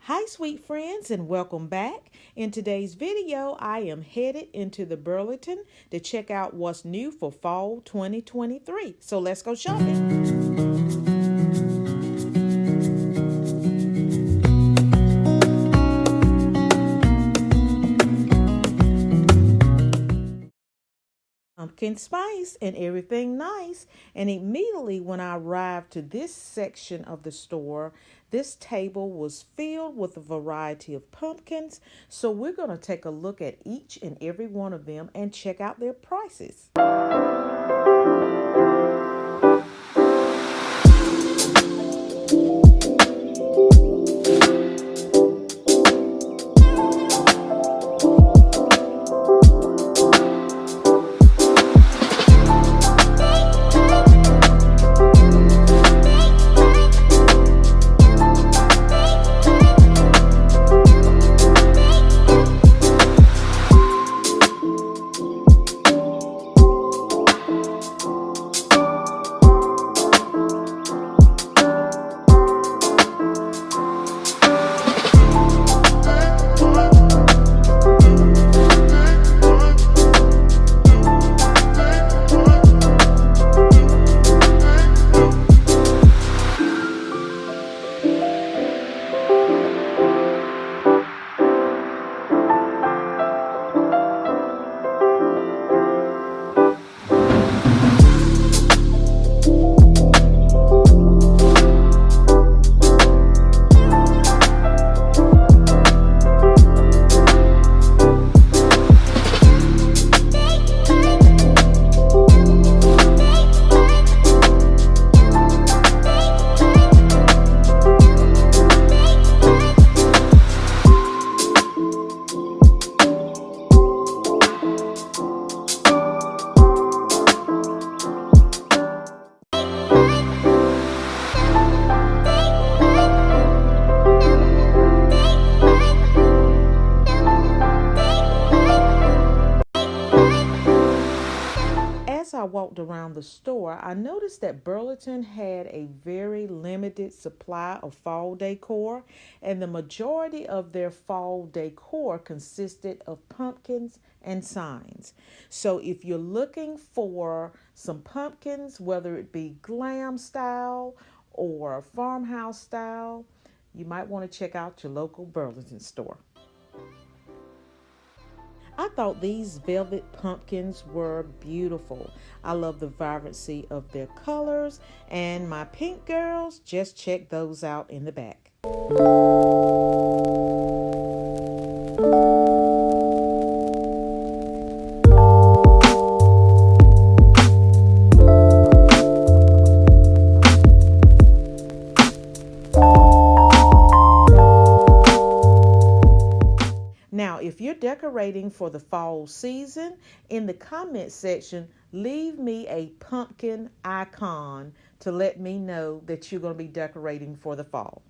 Hi sweet friends and welcome back. In today's video, I am headed into the Burlington to check out what's new for fall 2023. So let's go shopping. Pumpkin spice and everything nice. And immediately when I arrived to this section of the store, this table was filled with a variety of pumpkins. So we're going to take a look at each and every one of them and check out their prices. As I walked around the store, I noticed that Burlington had a very limited supply of fall decor, and the majority of their fall decor consisted of pumpkins and signs. So if you're looking for some pumpkins, whether it be glam style or farmhouse style, you might want to check out your local Burlington store. I thought these velvet pumpkins were beautiful. I love the vibrancy of their colors, and my pink girls, just check those out in the back. Now, if you're decorating for the fall season, in the comment section, leave me a pumpkin icon to let me know that you're going to be decorating for the fall.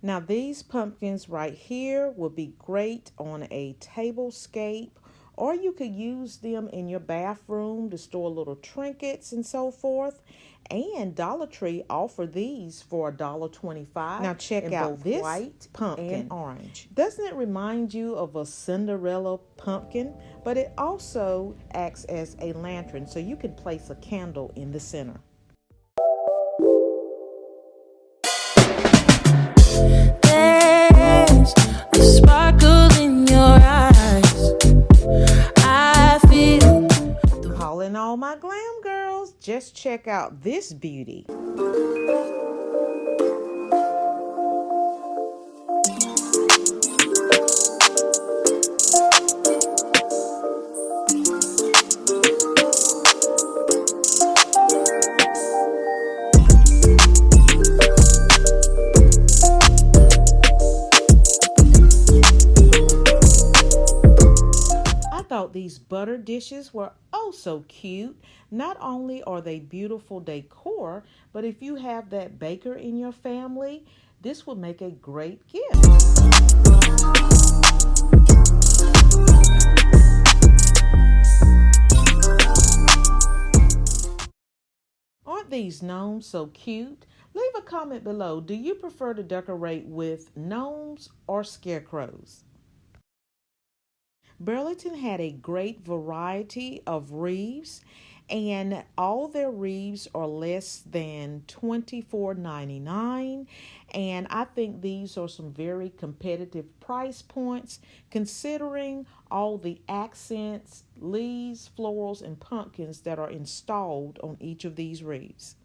Now these pumpkins right here will be great on a tablescape, or you could use them in your bathroom to store little trinkets and so forth. And Dollar Tree offer these for $1.25. Now check out this white pumpkin and orange. Doesn't it remind you of a Cinderella pumpkin? But it also acts as a lantern, so you can place a candle in the center. A sparkle in your eyes. I feel. Calling all my glam girls, just check out this beauty. These butter dishes were oh so cute. Not only are they beautiful decor, but if you have that baker in your family, this would make a great gift. Aren't these gnomes so cute? Leave a comment below. Do you prefer to decorate with gnomes or scarecrows? Burlington had a great variety of wreaths, and all their wreaths are less than $24.99. And I think these are some very competitive price points considering all the accents, leaves, florals, and pumpkins that are installed on each of these wreaths.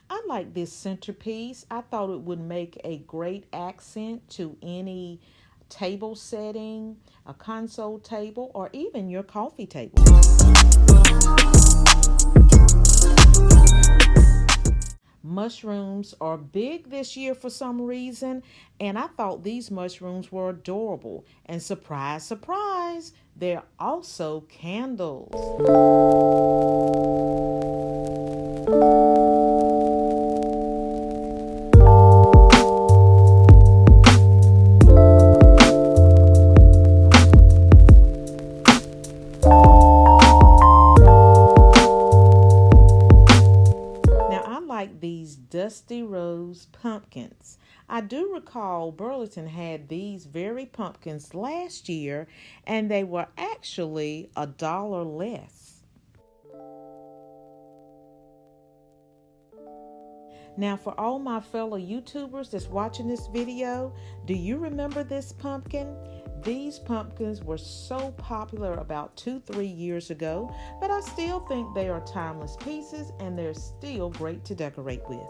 I like this centerpiece. I thought it would make a great accent to any table setting, a console table, or even your coffee table. Mushrooms are big this year for some reason, and I thought these mushrooms were adorable. And surprise, surprise, they're also candles. These dusty rose pumpkins. I do recall Burlington had these very pumpkins last year, and they were actually $1 less. Now, for all my fellow YouTubers that's watching this video, do you remember this pumpkin? These pumpkins were so popular about 2-3 years ago, but I still think they are timeless pieces and they're still great to decorate with.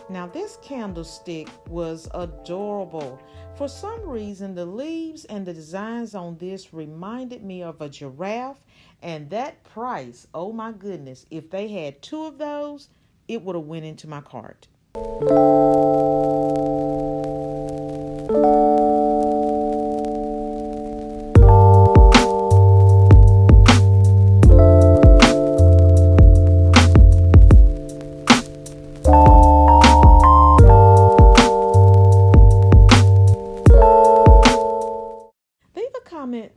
Now this candlestick was adorable. For some reason, the leaves and the designs on this reminded me of a giraffe, and that price, oh my goodness, if they had 2 of those, it would have went into my cart.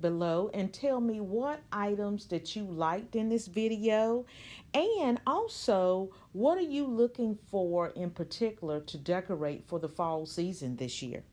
Below and tell me what items that you liked in this video, and also what are you looking for in particular to decorate for the fall season this year.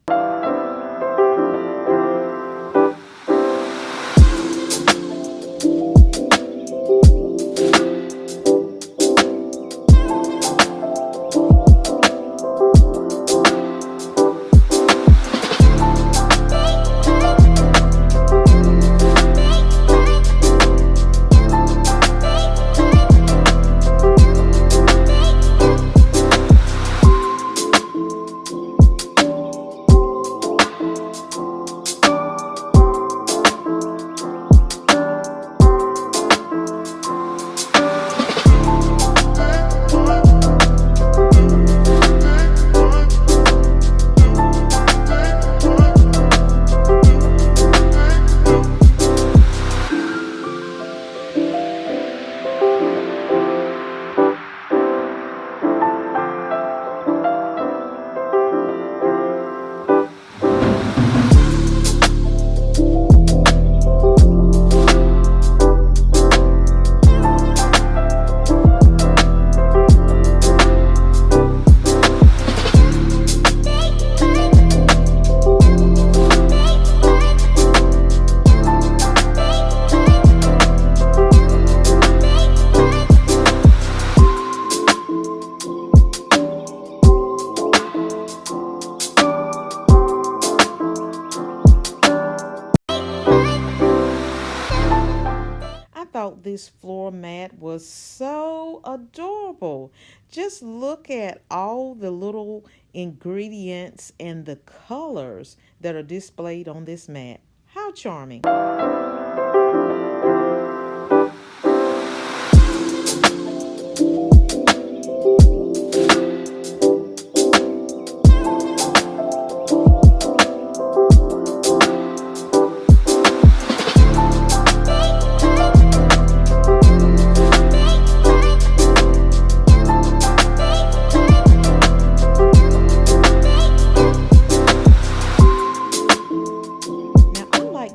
this floor mat was so adorable. Just look at all the little ingredients and the colors that are displayed on this mat. How charming.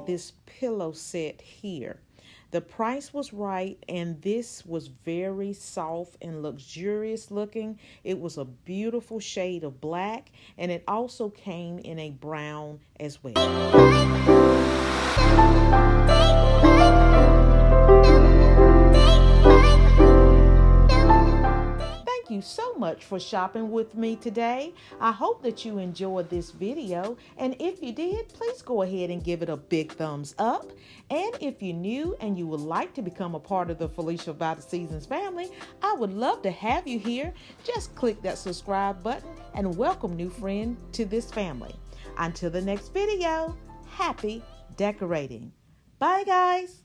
This pillow set here. The price was right, and this was very soft and luxurious looking. It was a beautiful shade of black, and it also came in a brown as well. Thank you so much for shopping with me today. I hope that you enjoyed this video, and if you did, please go ahead and give it a big thumbs up. And if you're new and you would like to become a part of the Felicia by the Seasons family, I would love to have you here. Just click that subscribe button and welcome new friend to this family. Until the next video, happy decorating. Bye guys.